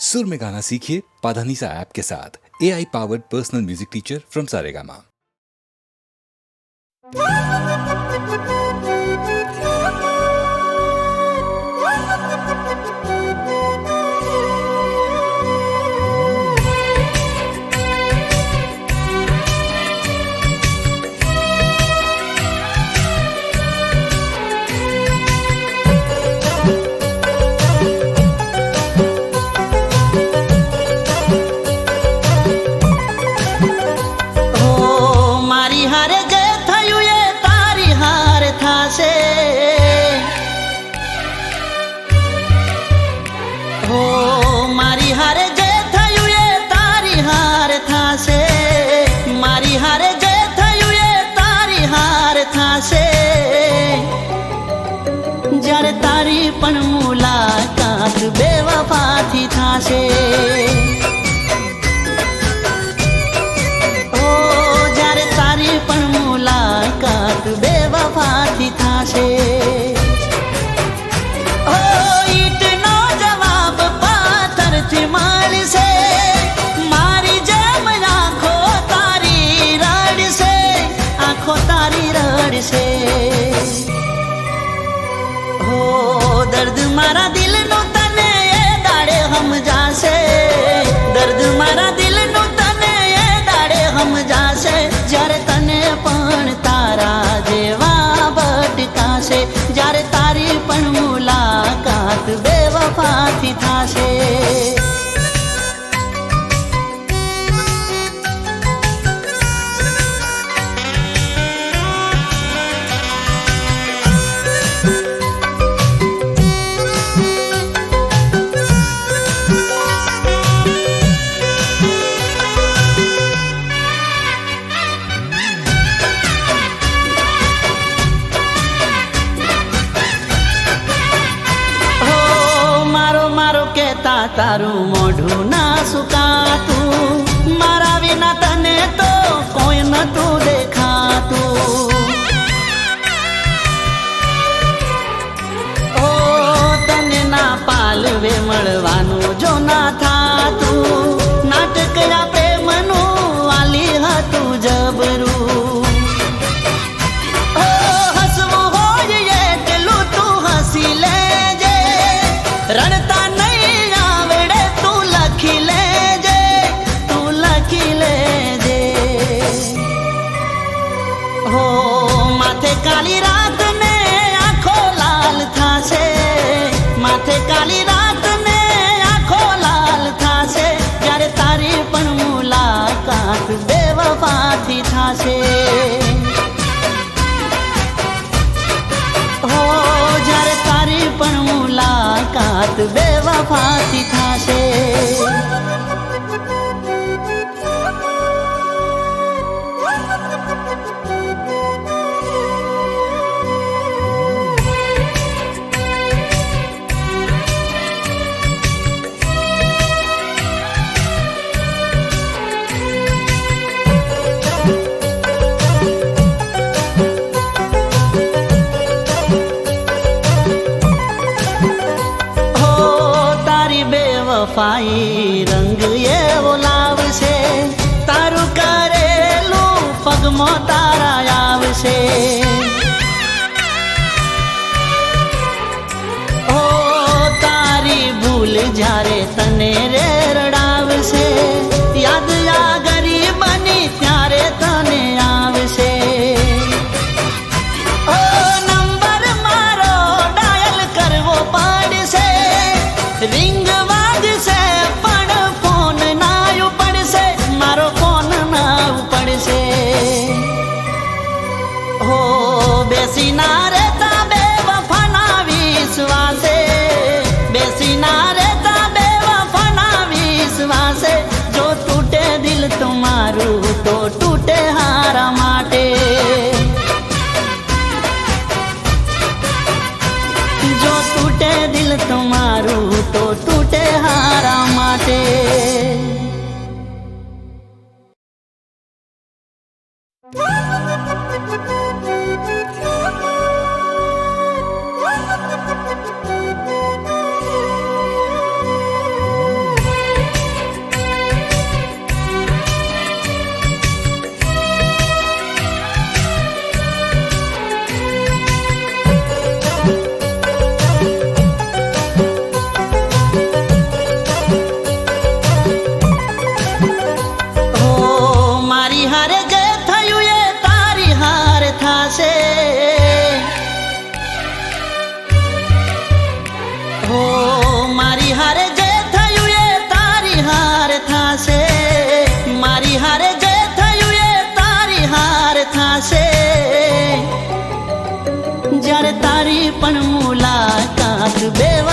सुर में गाना सीखिए पाधानीसा ऐप के साथ। AI powered personal music teacher from Saregama. જ્યારે તારી પણ મુલાકાત બેવફાથી થાશે, ઓ જ્યારે તારી પણ મુલાકાત બેવફાથી થાશે, ઓ ઈટનો જવાબ પાથરથી મળશે, મારી જેમ આંખો તારી રડશે, આંખો તારી રડશે। दर्द मारा दिल नो तने ये दाड़े हम जासे, दर्द मारा दिल नो तने ये दाड़े हम जासे, जारे तने पण तारा जेवा भटकाशे, जारे तारी पण मुलाकात बेवफाथी थाशे। તારું મોઢું ના સુકાતું, મારા વિના તને તો કોઈ નતું દેખાતું, ઓ તને ના પાલવે મળવાનું જો ના થાતું, નાટકયા પ્રેમનું વાલી હતું જબરું, ઓ હસવું હોય એટલું તું હસી લેજે, રડતા काली रात ने आँखों लाल थासे, माथे काली रात ने आँखों लाल थासे, जारे तारी पण मुलाकात बेवफाथी थासे, हो जारे तारी पण मुलाकात बेवफाथी थासे। વફાઈ રંગ એવો લાવશે, તારું કરેલું પગમાં તારા આવશે, ઓ તારી ભૂલ જ્યારે તને રે રડાવશે, યાદ આ ગરીબની ત્યારે તને આવશે, ઓ નંબર મારો ડાયલ કરવો પડશે, રિંગ बेसी ना रहता बेवफा ना विश्वासे, बेसी ना रहता बेवफा ना विश्वासे, जो टूटे दिल तुम्हारू तो टूटे हारा माटे, जो टूटे दिल तुम्हारू तो टूटे हारा माटे।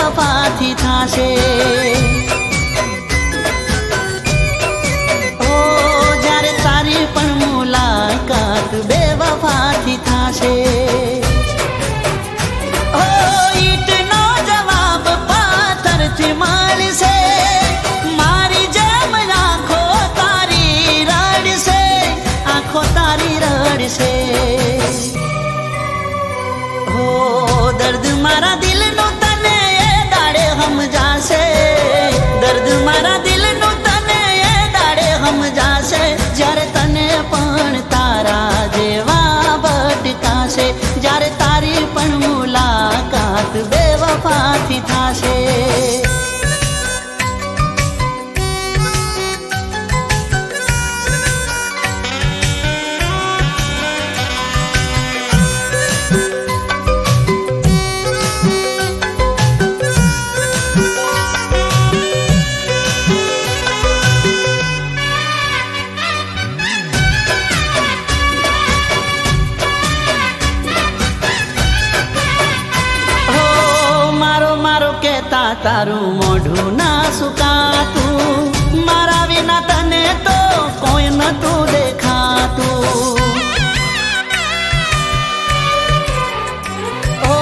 બેવફાથી થાશે ઓ જ્યારે તારી પણ મુલાકાત બેવફાથી થાશે ઓ ઈટનો જવાબ પાથરથી મળશે મારી જેમ આંખો તારી રડશે આંખો તારી રડશે હો દર્દ મારા દિલનું તને એ દાડે સમજાશે દર્દ મારા દિલનું તને એ દાડે સમજાશે જ્યારે તને પણ તારા જેવા ભટકાશે જ્યારે તારી પણ મુલાકાત બેવફાથી થાશે તારું મોઢું ના સુકાતું મારા વિના તને તો કોઈ નતું દેખાતું ઓ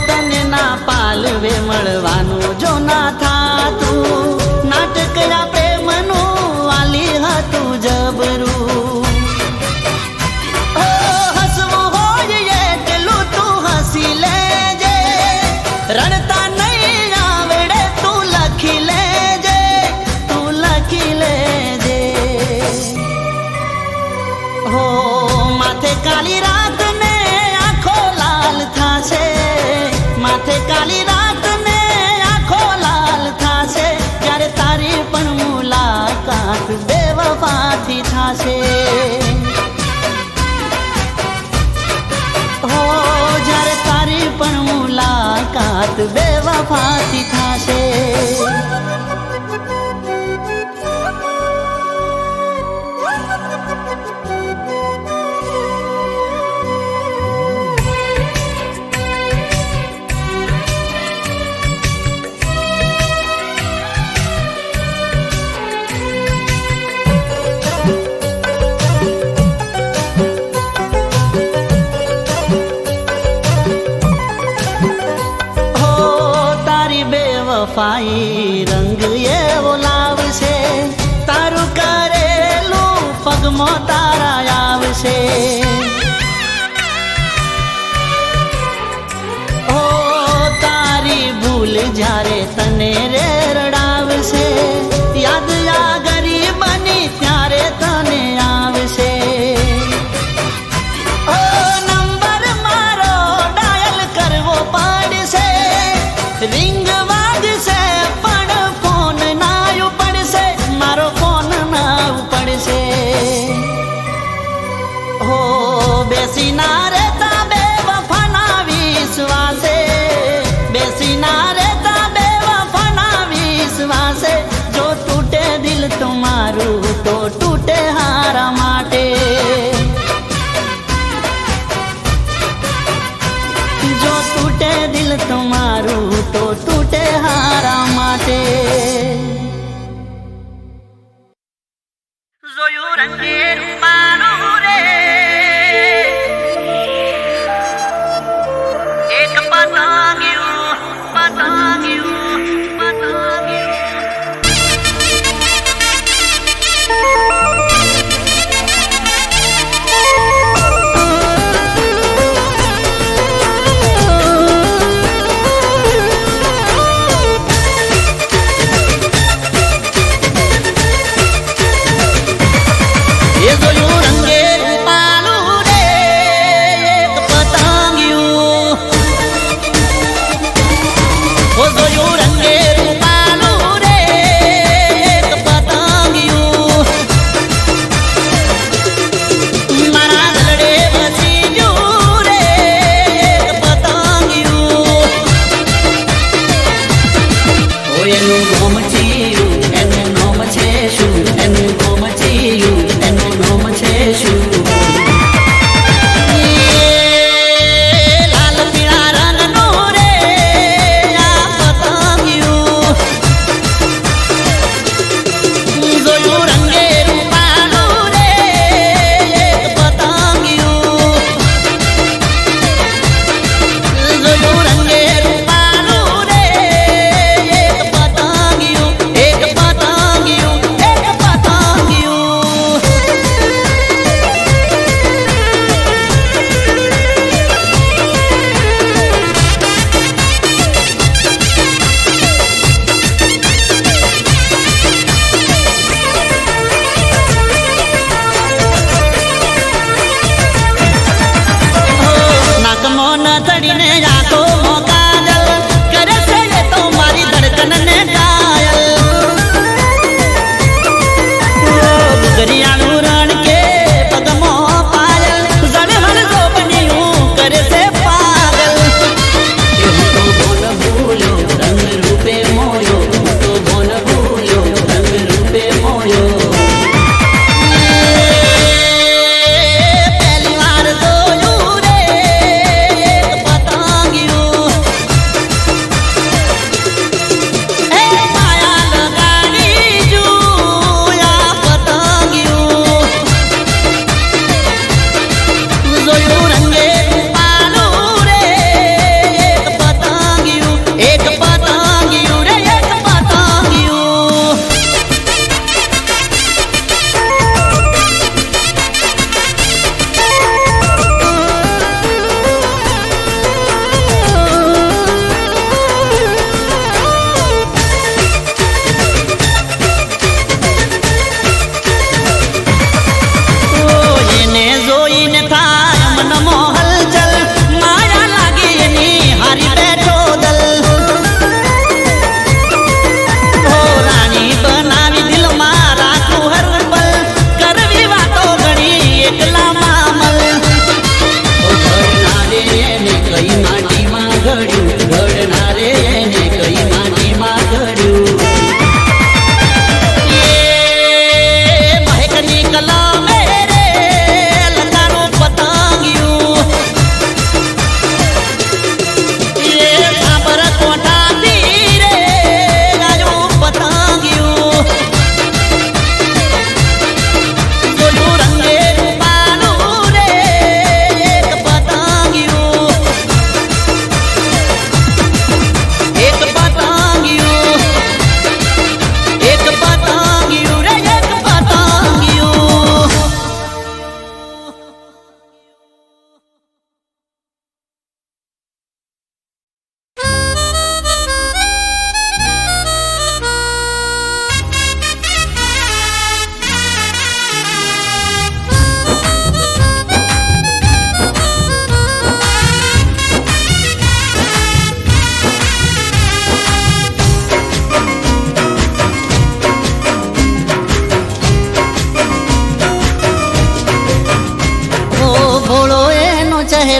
તને ના પાલવે મળવાનું જો ના થાતું નાટકયા પ્રેમનું વાલી હતું જબરું ઓ હસવું હોય એટલું તું હસી લેજે રડતા કાલી રાત ને આંખો લાલ થાશે માથે કાલી રાત ને આંખો લાલ થાશે જ્યારે તારી પણ મુલાકાત બેવફાથી થાશે હો જ્યારે તારી પણ મુલાકાત બેવફાથી થાશે વફાઈ રંગ એવો લાવશે તારું કરેલું પગમાં તારા આવશે ઓ તારી ભૂલ જ્યારે તને રે રડાવશે યાદ આ ગરીબની ત્યારે તને આવશે ઓ નંબર મારો ડાયલ કરવો પડશે રિંગ બેસી ના રહેતા બેવફાના વિશ્વાસે બેસી ના રહેતા બેવફાના વિશ્વાસે જો તૂટે દિલ તમારું તો તૂટે હારા માટે જો તૂટે દિલ તમારું તો તૂટે હારા માટે જોયું રંગે રૂપાનું રે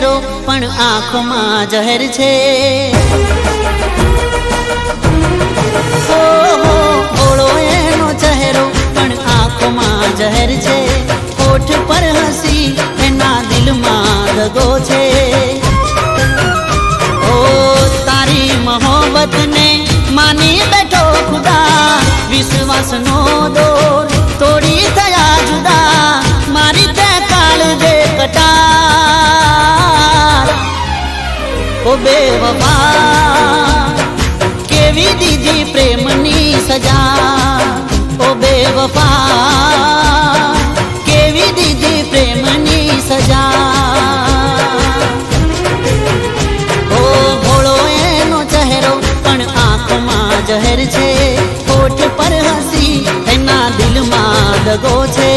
ચહેરો પણ આંખોમાં જહેર છે. ઓહો ભોળો એનો ચહેરો પણ આંખોમાં જહેર છે. હોઠ પર હસી એના દિલમાં દગો છે. ઓ તારી મોહબ્બતને માની બેઠો ખુદા, વિશ્વાસનો દોર તોડી થયા જુદા. મારી તે કાળજે કટાર, ઓ બેવફા કેવી દીધી પ્રેમની સજા. ઓ બેવફા કેવી દીધી પ્રેમની સજા. ઓ ભોળો એનો ચહેરો પણ આંખમાં જહેર છે. હોઠ પર હસી એના દિલમાં દગો છે.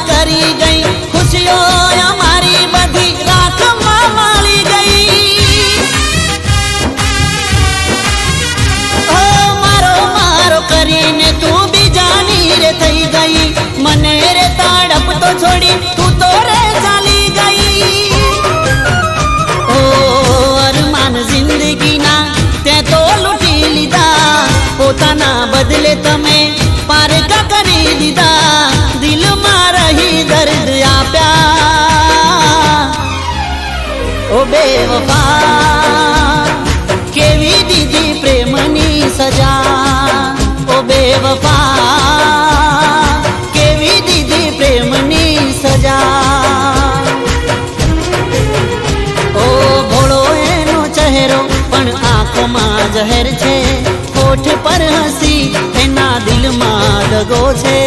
કરી ગઈ ખુશીઓ અમારી બધી રાખમાં માળી ગઈ. ઓ મારો મારો કરીને તું બીજાની રે થઈ ગઈ. મને રે તડપતો છોડી તું તો રે ચાલી ગઈ. ઓ અરમાન જિંદગીના તે તો લૂંટી લીધા. પોતાના બદલે તમે પારકા કરી દીધા. દિલમાં રહી દર્દ આપ્યા. ઓ બેવફા કેવી દીધી પ્રેમની સજા. ઓ બેવફા કેવી દીધી પ્રેમની સજા. ઓ ભોળો એનો ચહેરો પણ આંખોમાં જહેર છે. હોઠ પર હસી એના દિલમાં દગો છે.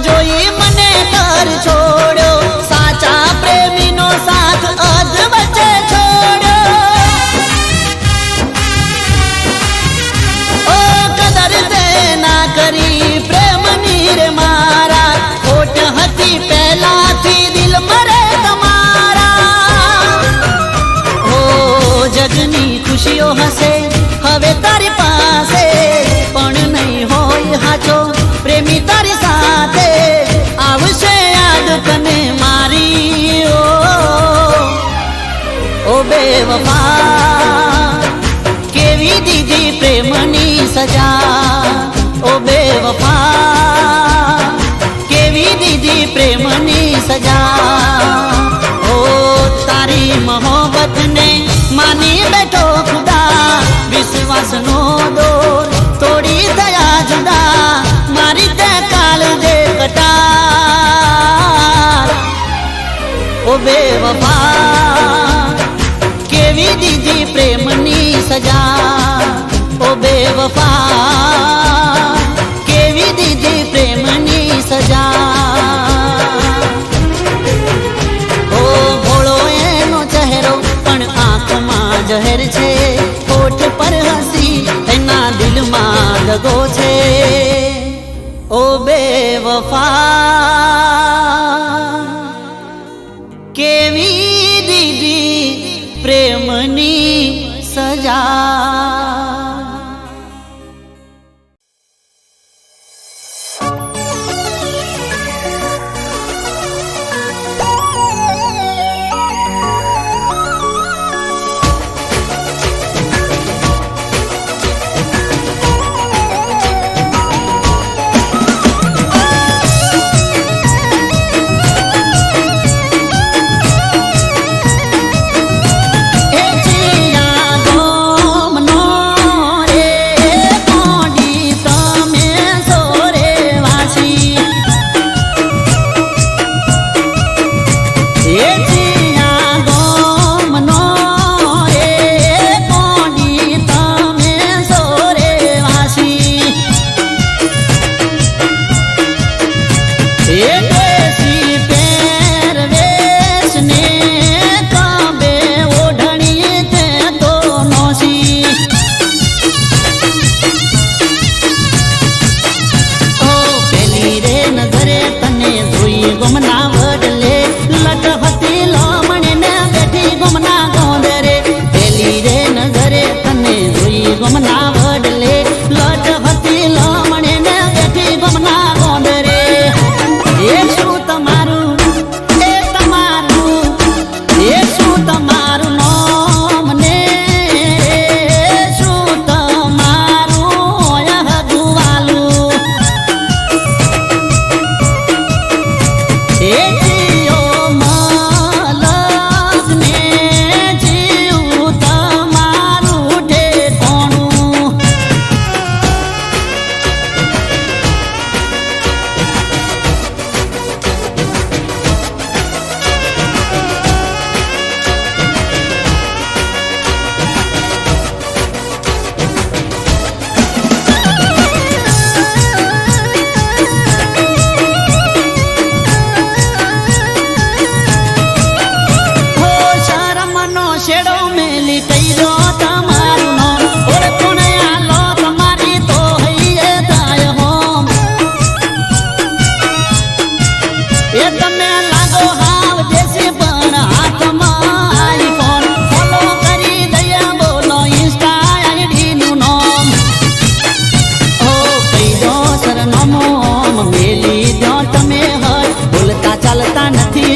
જોઈ મને તર છોડ્યો. સાચા પ્રેમીનો સાથ અધ વચ્ચે છોડ્યો. ઓ કદર તે ના કરી પ્રેમની રે મારા. ખોટ હતી પહેલાથી દિલ મરે તમારા. ઓ જગની ખુશીઓ હશે હવે તારી પાસે, પણ નહીં હોય હાચો પ્રેમી તારી સાથે. આવશે યાદ તને મારી. ઓ બેવફા કેવી દીધી પ્રેમની સજા. ઓ બેવફા કેવી દીધી પ્રેમની સજા. ઓ તારી મોહબ્બતને માની બેઠો ખુદા, વિશ્વાસનો દોર તોડી થયા જુદા. મારી તે કાળજે કટાર. ઓ બેવફા કેવી દીધી પ્રેમની સજા. ઓ બેવફા કેવી દીધી પ્રેમની સજા. ઓ ભોળો એનો ચહેરો પણ આંખમાં જહેર છે. હોઠ પર હસી એના દિલમાં દગો છે. ઓ બેવફા કેવી દીધી પ્રેમની સજા.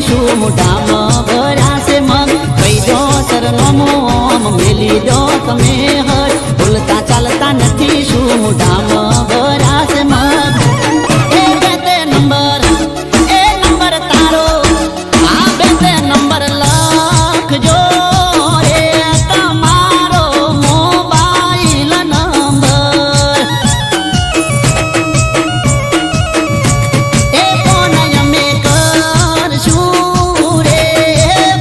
શું મોઢામાં ભર્યા છે મગ કહી દો સરનામું મેલી દો તમે હર બોલતા ચાલતા નથી શું મોઢામાં ભર્યા છે મગ એ બે તે નંબર તારો આ બે તે નંબર લખજો રે તમારો મોબાઈલ નંબર એ ફોન અમે કરશું રે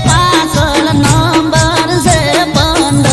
પાછળ નંબર છે 15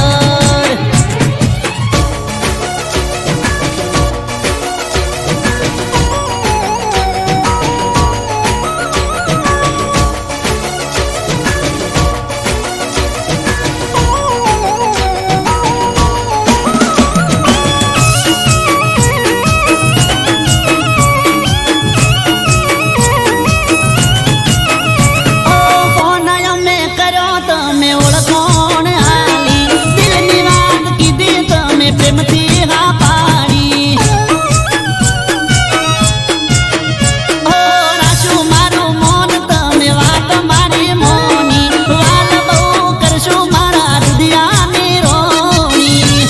ઓ ફોન અમે કર્યો તમે ઓળખોણ આલી દિલની વાત કીધી તમે પ્રેમથી હા પાડી ઓ રાશું મારું મોન તમે વાત મારી મોની વાલ બહુ કરશું મારા હૃદયાની રોણી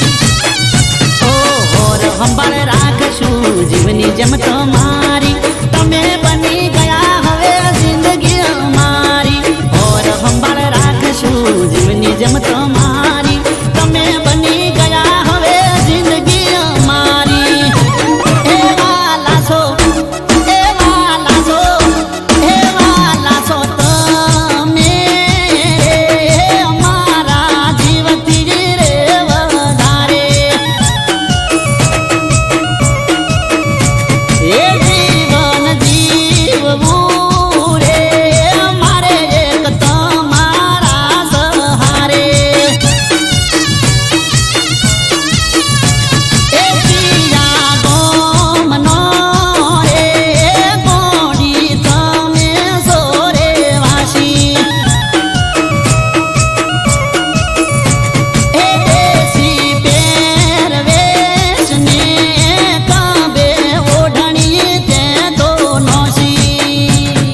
ઓ હોર સંભાળ રાખશું જીવની જેમ તમારી તમે બની ગયા હવે જિંદગી અમારી ઓર સંભાળ રાખશું જીવની જેમ તમારી તમે બની ગયા હવે જિંદગી અમારી એવા લાસો તમે અમારા જીવથી રે વધારે એ જીવન જીવવું રે મારે એક તમારા સહારે એ પિયા ગોમનો રે ગોડી તમે સોરે વાસી એ દેશી પહેરવેશને કાબે ઓઢણી તે તો નોશી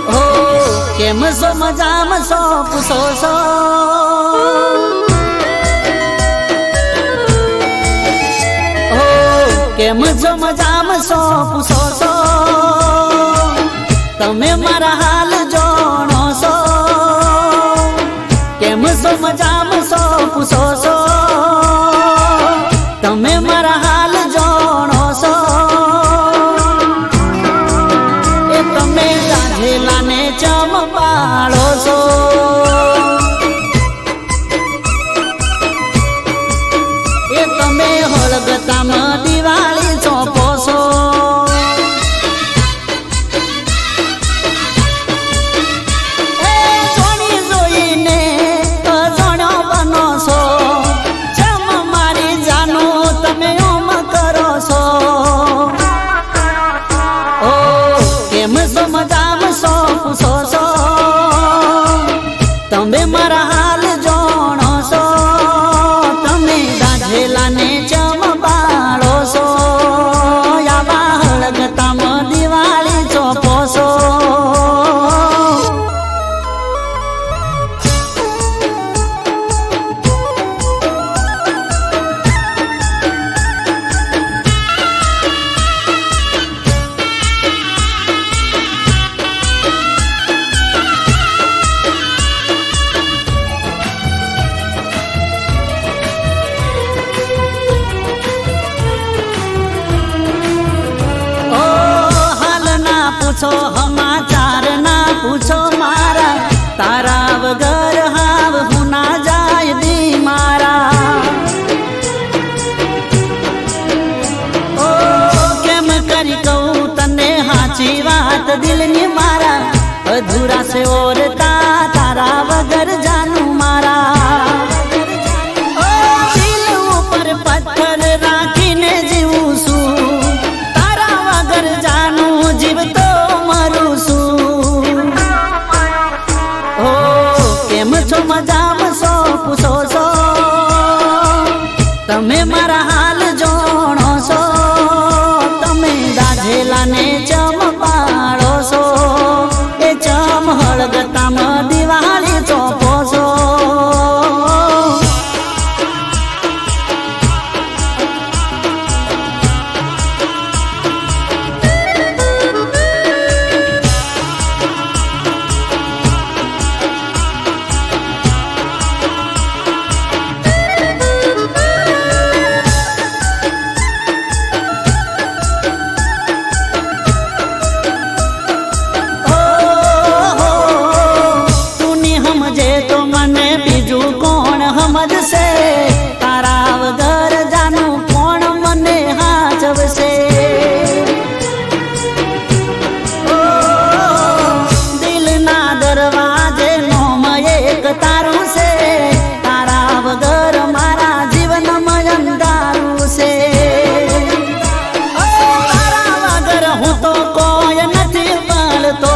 ઓ કેમ સો મજામાં સો પૂછો છો ઓ કેમ છો મજામાં સો પૂછો છો તમે મારા હાલ જાણો છો કેમ છો મજામાં સો પૂછો છો તમે મારા હાલ જાણો છો એ તમે રાધેલાને ચંપાળો છો એ તમે હળગતામાં દિવાળી ચોપો છો એ જોણી જોઈને અજાણ્યો બનો છો ચમ મારી જાનું તમે ઓમ કરો છો ઓ કેમ છો મજામાં સો પૂછો છો તમે મારા હાલ જાણો છો તમે દાઢેલાને ચંપાળો છો આવા હળગતામાં દિવાળી ચોપો છો ઓ હાલ ના પૂછો સમાચાર ના પૂછો મારા તારા વગર હાવ હું ના જાય દી મારા ઓ કેમ કરી કહું તને હાચી વાત દિલની મારા અધૂરા से ओरता तारा वगर जानू मारा ओ दिल ऊपर पत्थर राखीने जीवूं छुं तारा वगर जानू जीव तो मरूं छुं ओ केम छो मजामां छो पूछो छो तमे मारा हाल जाणो छो तमे दाझेलाने चम पाड़ो छो ए चम हळगतामां दिवाળી ચોપો છો समझसे तारा वगर जानू कोण मने हाचवसे ओ दिलना दरवाजे नोम एक तारू से तारा वगर मारा जीवन में अंधारू से तारा वगर हूँ तो कोई नहीं पालतो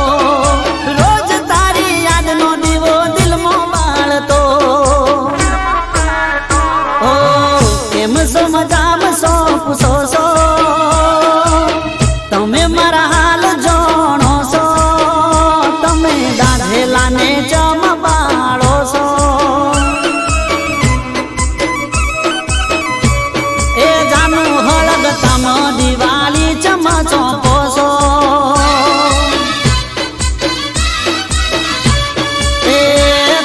रोज तारी याद नो दीवो दिल में बाळतो मजामां छो पूछो छो तमे मारा हाल जाणो छो तमे दाझेलाने चम पाड़ो छो ए जानू हळगतामां दिवाળી चम ચોપો છો ए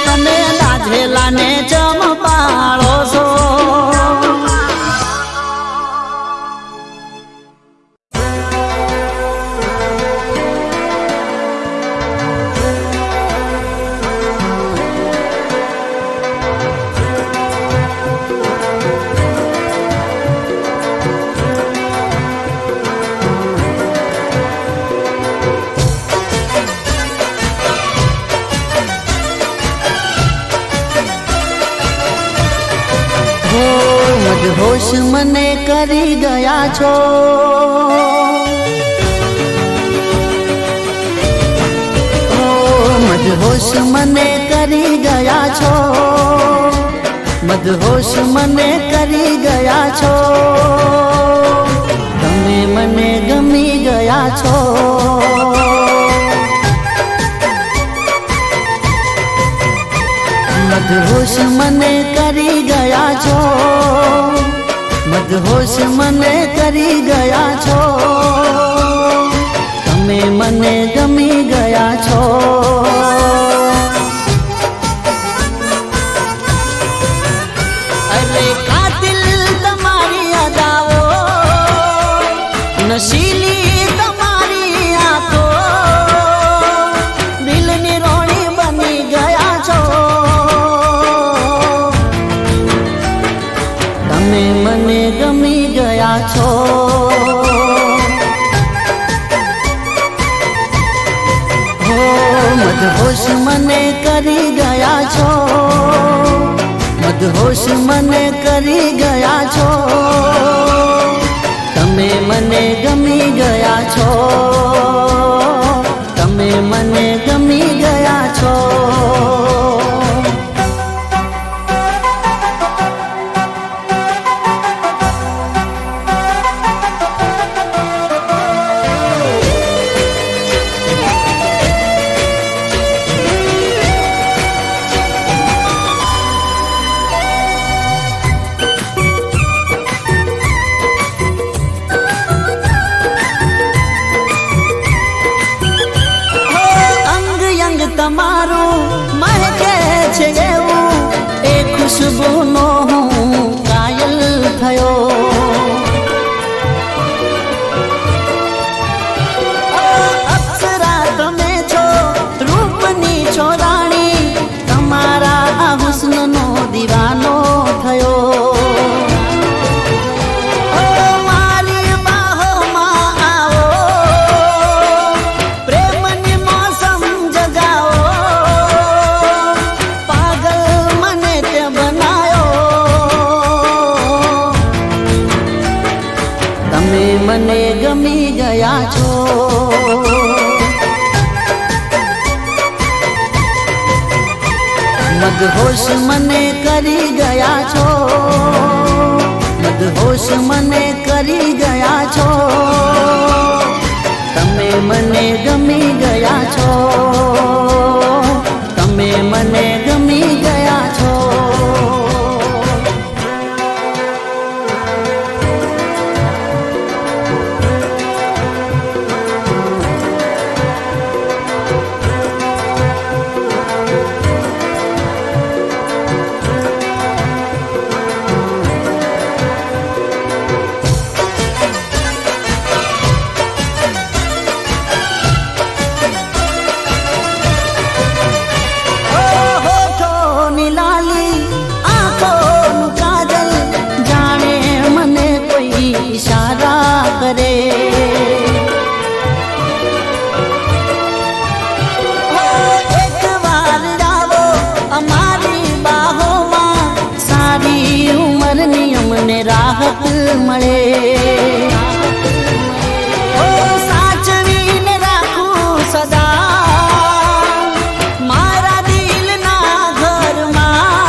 तमे दाझेलाने चम पाड़ो छो होश मने करी गया छो ओ मदहोश मने करी गया छो मदहोश मने करी गया छो तमे मने गमी गया छो मदहोश मने करी गया छो मदहोश मने करी गया छो तमे मने गमी गया छो अरे कातिल तमारी अदाओ नशीली तमारी आंखों दिल निरोणी बनी गया छो तमे मने गमी गया छो हो मदहोश मने करी गया छो मदहोश मने करी गया छो तमे मने गमी गया छो तमे मने गमी गया छो તમારું મહેકે છે એવું એ ખુશ્બુનો હું કાયલ થયો અપ્સરા તમે છો રૂપની છો રાણી તમારા આ હુસ્નનો દીવાનો થયો प्रेमनी मौसम जगाओ મદહોશ મને કરી ગયા છો, મદહોશ મને કરી ગયા છો, તમે મને ગમી ગયા છો, તમે મને ગમી ગયા છો. રાહત મળે સાચવીને રાખું સદા મારા દિલના ઘરમાં,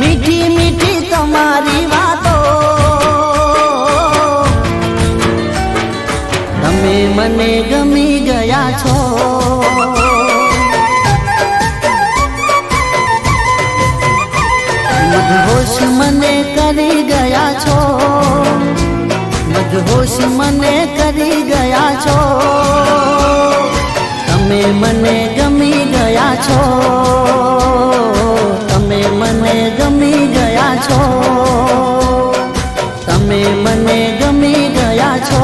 મીઠી મીઠી તમારી વાતો, તમે મને ગમી ગયા છો. મદહોશ મને કરી ગયા છો, મદહોશ મને કરી ગયા છો, તમે મને ગમી ગયા છો, તમે મને ગમી ગયા છો, તમે મને ગમી ગયા છો,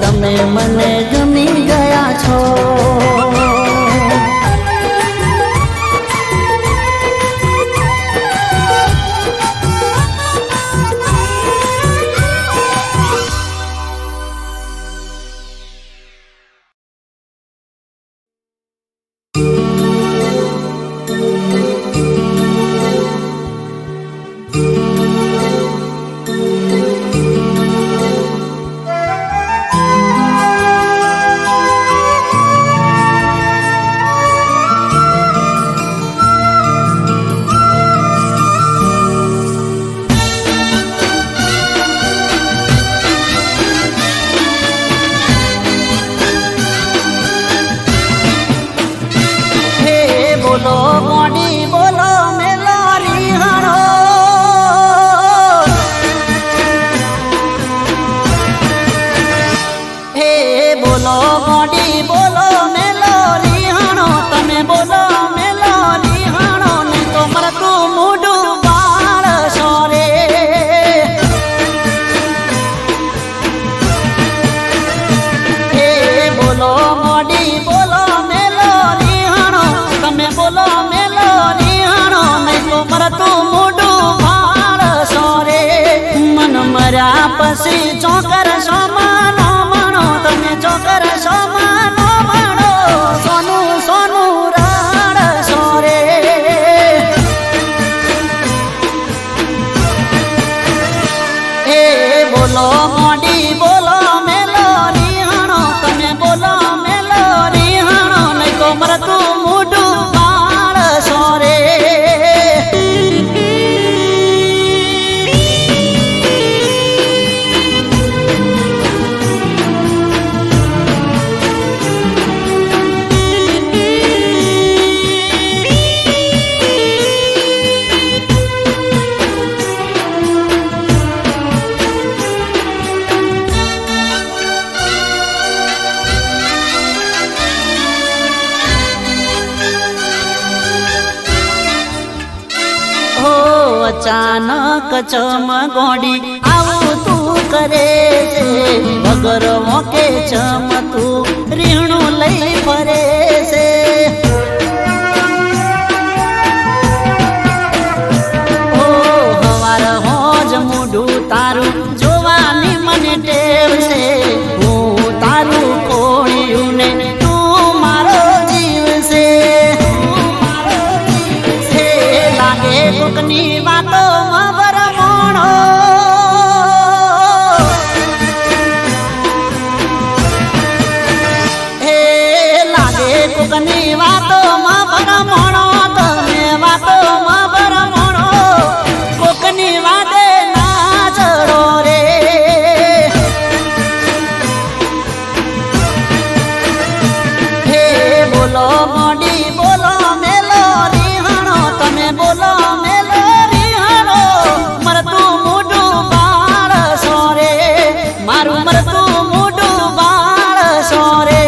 તમે મને ગમી ગયા છો. પછી ચોકર સોમાનો મણો, તમે ચોકર સોમાનો મણો, સોનું સોનું રડશો રે. એ બોલો મોડી બોલો મેલો રીહાણો, તમે બોલો મેલો રીહાણો, નહીં તો મરતું મોઢું પાડશો રે. અચાનક ચમગોડી આવું તું કરે છે, વગર મોકે ચમતું રીણું લઈ ફરે છે. ઓ હવાર હોજ મોઢું તારું જોવાની મને ટેવ છે, હું તારું કોળિયું ને તું મારો જીવ છે. લાગે કોકની વાતો ભરમણો, હે લાગે કોકની વાતો ભરમણો તમે વાતોમાં ભરમણો કોકની વાતે ના ચડો રે હે બોલો મોડી બોલો મેલો રીહણો તમે બોલો મેલો રીહણો મરતું મોઢું બાળસો રે મારું મરતું મોઢું બાળસો રે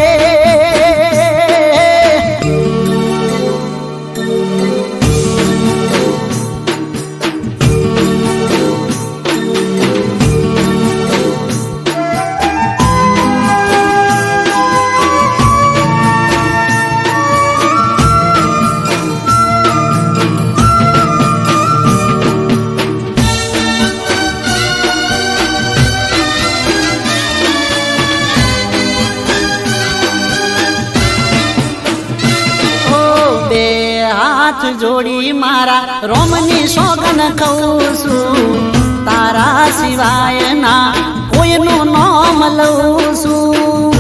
હાથ જોડી મારા રોમની સોગન કહું છું તારા સિવાય ના કોઈનું નામ લઉં છું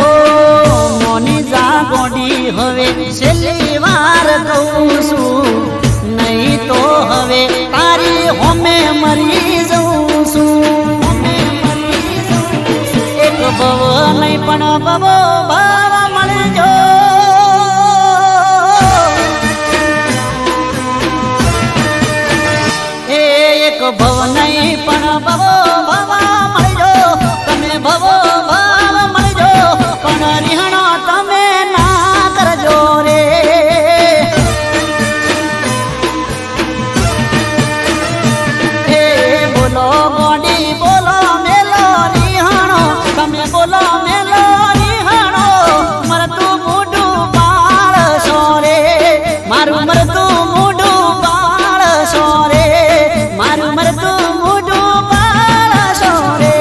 ઓ મોની જા ગોડી હવે છેલ્લી વાર કહું છું નહીં તો હવે તારી હોમે મરી જઉં છું એક ભવ નહીં પણ ભવો ભાવ મળજો એક ભવ નહીં પણ ભવો ભાવ મળજો તમે ભવો ભાવ મળજો પણ રીહણો તમે ના કરજો રે હે બોલો ગોડી બોલો મેલો રીહણો તમે બોલો મેલો રીહણો મરતું મોઢું બાળસો રે મારું મરતું મોઢું બાળસો રે મારું મરતું મોઢું બાળસો રે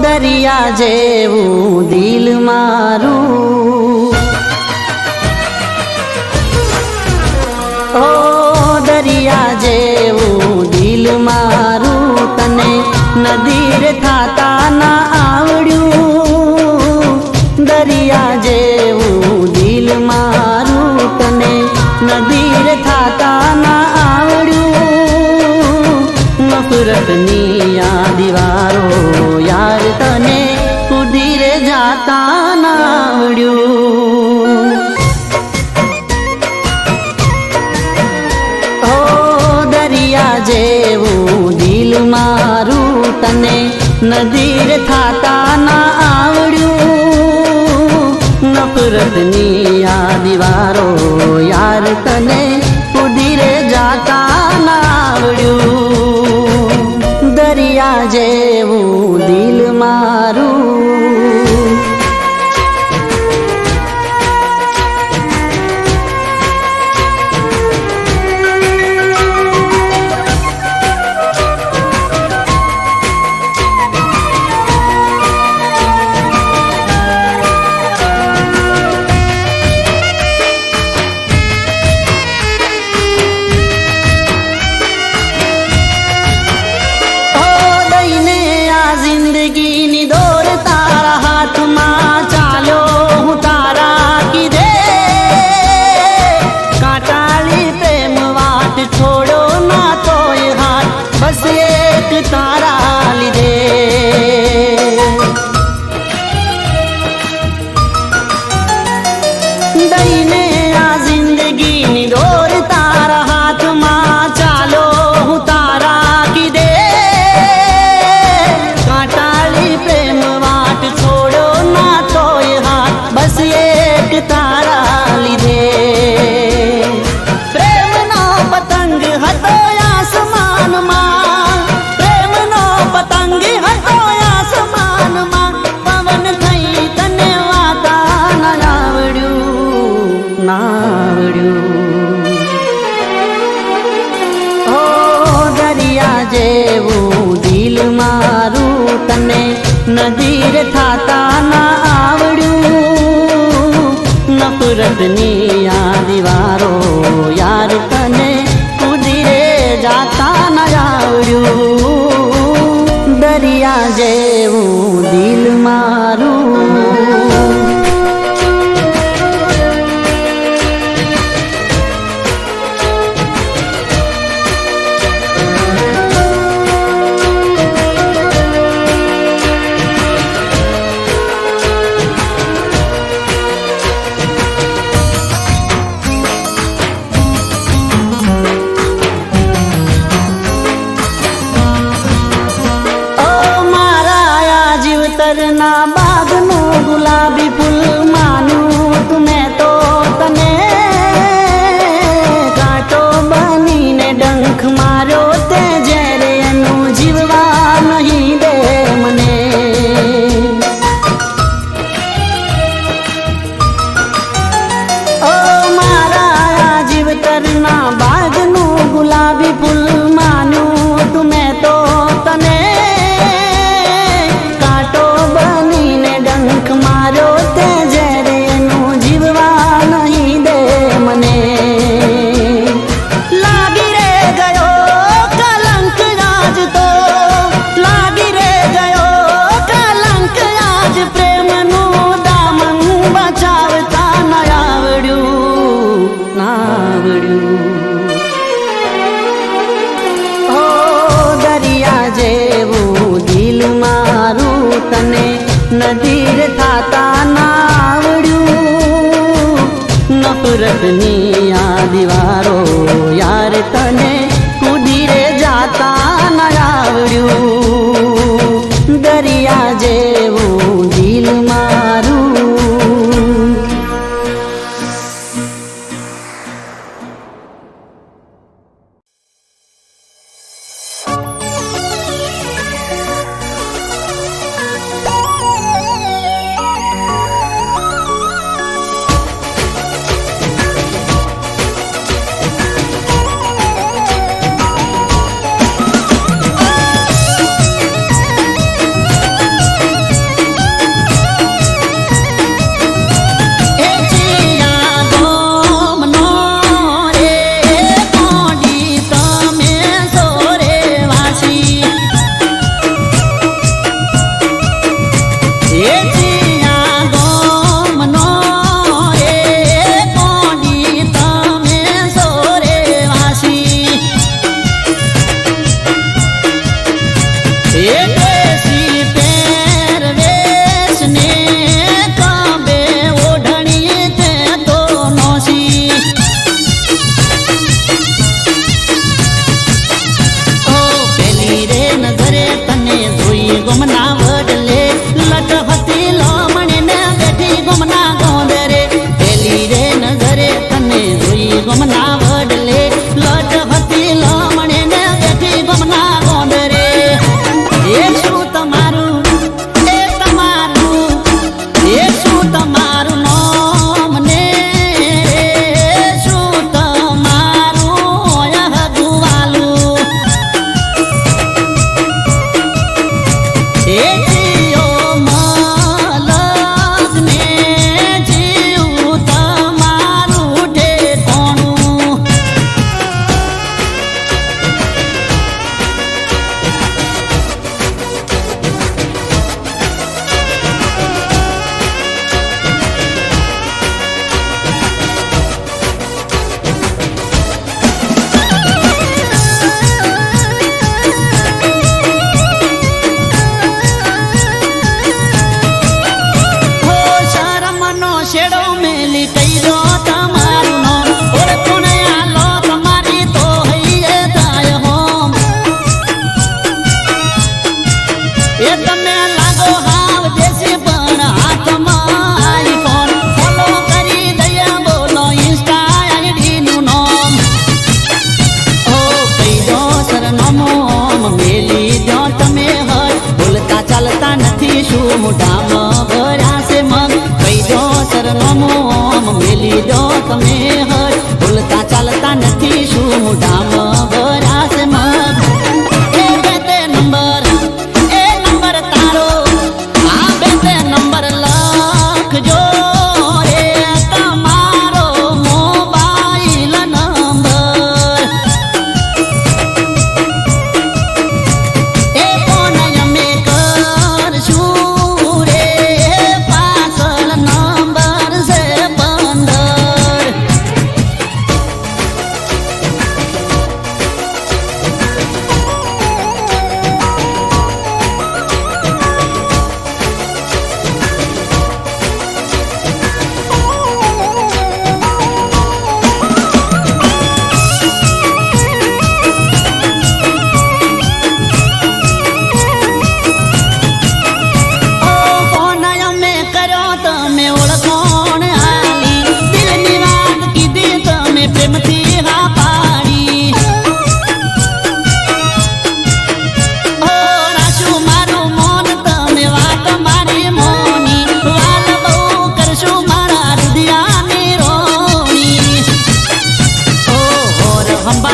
દરિયા જેવું દિલ મારું ઓ દરિયા જેવું દિલ મારું તને નદીર થાતા ના આવડ્યું દરિયા જેવું દિલ મારું તને નદીર થાતા ના આવડ્યું નફરતની આ દીવારો યાર તને ઉડીરે જાતા ના આવડ્યું ઓ દરિયા જેવું દિલ મારું તને નદીર થાતા ના આવડ્યું નફરતની આ દીવારો યાર તને ઉડીરે જાતા ના આવડ્યું દરિયા જેવું દિલ મારું જેવું દિલ મારું તને નદીર થાતા ના આવડ્યું નફરતની આ દીવારો યાર તને કુદીરે જાતા ના આવડ્યું દરિયા જેવું દિલ મારું ના બાગનું ગુલાબી ફૂલ માનું તુમે તો તને કાંટો બનીને ડંખ માર્યો તે જ્યારે એનું જીવવા નહીં દે મને ઓ મારા જીવતરના બાગનું ગુલાબી ફૂલ માનું તુમે તો તને મારો તે જ્યારે એનું જીવવા નહીં દે મને લાગી રે ગયો કલંક આજ તો લાગી રે ગયો કલંક આજ પ્રેમનું દામન બચાવતા ના આવડ્યું ઓ દરિયા જેવું દિલ મારું તને નદીર થાતા ના આવડ્યું નફરતની આ દીવારો યાર તને કુદીરે જાતા ના આવડ્યું દરિયા જેવું દિલ મારું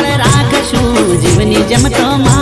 સંભાળ રાખશું જીવની જેમ તો માં